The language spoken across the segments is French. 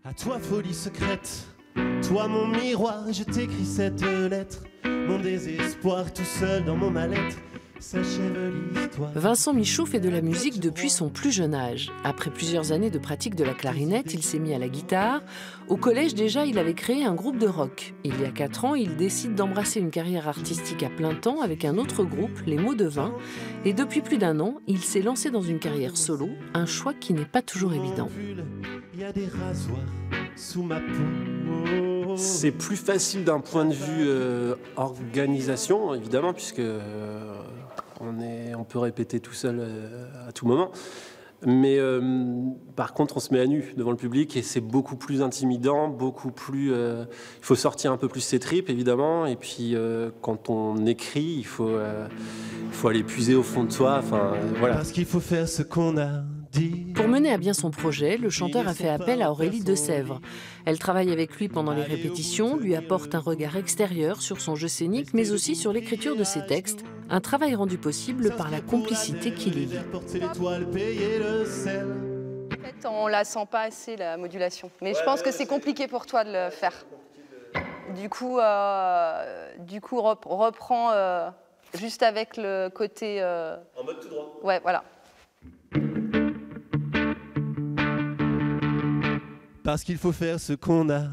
À toi folie secrète, toi mon miroir, je t'écris cette lettre. Mon désespoir tout seul dans mon mal-être s'achève l'histoire. Vincent Michaud fait de la musique depuis son plus jeune âge. Après plusieurs années de pratique de la clarinette, il s'est mis à la guitare. Au collège déjà, il avait créé un groupe de rock. Il y a 4 ans, il décide d'embrasser une carrière artistique à plein temps avec un autre groupe, les Mots de Vin. Et depuis plus d'1 an, il s'est lancé dans une carrière solo, un choix qui n'est pas toujours évident. Il y a des rasoirs sous ma peau. C'est plus facile d'un point de vue organisation, évidemment, puisque on peut répéter tout seul à tout moment. Mais par contre, on se met à nu devant le public et c'est beaucoup plus intimidant, beaucoup plus... il faut sortir un peu plus ses tripes, évidemment. Et puis, quand on écrit, il faut aller puiser au fond de soi. Enfin, voilà. Parce qu'il faut faire ce qu'on a dit. Pour mener à bien son projet, le chanteur a fait appel à Aurélie Decèvre. Elle travaille avec lui pendant les répétitions, lui apporte un regard extérieur sur son jeu scénique, mais aussi sur l'écriture de ses textes. Un travail rendu possible par la complicité qui les lie. En fait, on la sent pas assez, la modulation. Mais je pense que c'est compliqué pour toi de le faire. Du coup, reprends juste avec le côté... En mode tout droit. Ouais, voilà. Parce qu'il faut faire ce qu'on a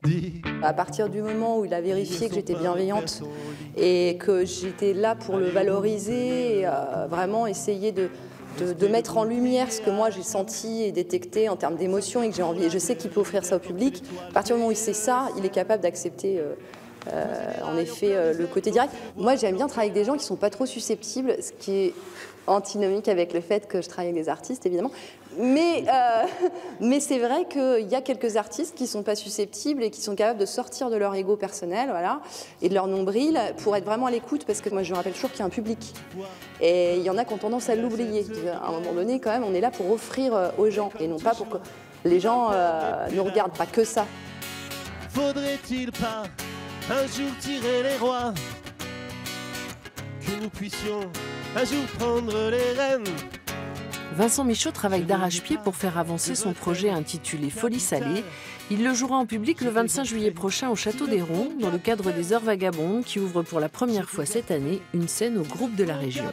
dit. À partir du moment où il a vérifié que j'étais bienveillante et que j'étais là pour le valoriser, et, vraiment essayer de mettre en lumière ce que moi j'ai senti et détecté en termes d'émotions et que j'ai envie, et je sais qu'il peut offrir ça au public, à partir du moment où il sait ça, il est capable d'accepter en effet le côté direct. Moi j'aime bien travailler avec des gens qui ne sont pas trop susceptibles, ce qui est antinomique avec le fait que je travaille avec des artistes évidemment. Mais c'est vrai qu'il y a quelques artistes qui ne sont pas susceptibles et qui sont capables de sortir de leur ego personnel, voilà, et de leur nombril pour être vraiment à l'écoute, parce que moi je me rappelle toujours qu'il y a un public. Et il y en a qui ont tendance à l'oublier. À un moment donné, quand même, on est là pour offrir aux gens et non pas pour que les gens ne regardent pas que ça. Faudrait-il pas un jour tirer les rois, que nous puissions un jour prendre les rênes? Vincent Michaud travaille d'arrache-pied pour faire avancer son projet intitulé Folie Salée. Il le jouera en public le 25 juillet prochain au Château des Ronds, dans le cadre des Heures Vagabondes, qui ouvre pour la première fois cette année une scène au groupe de la région.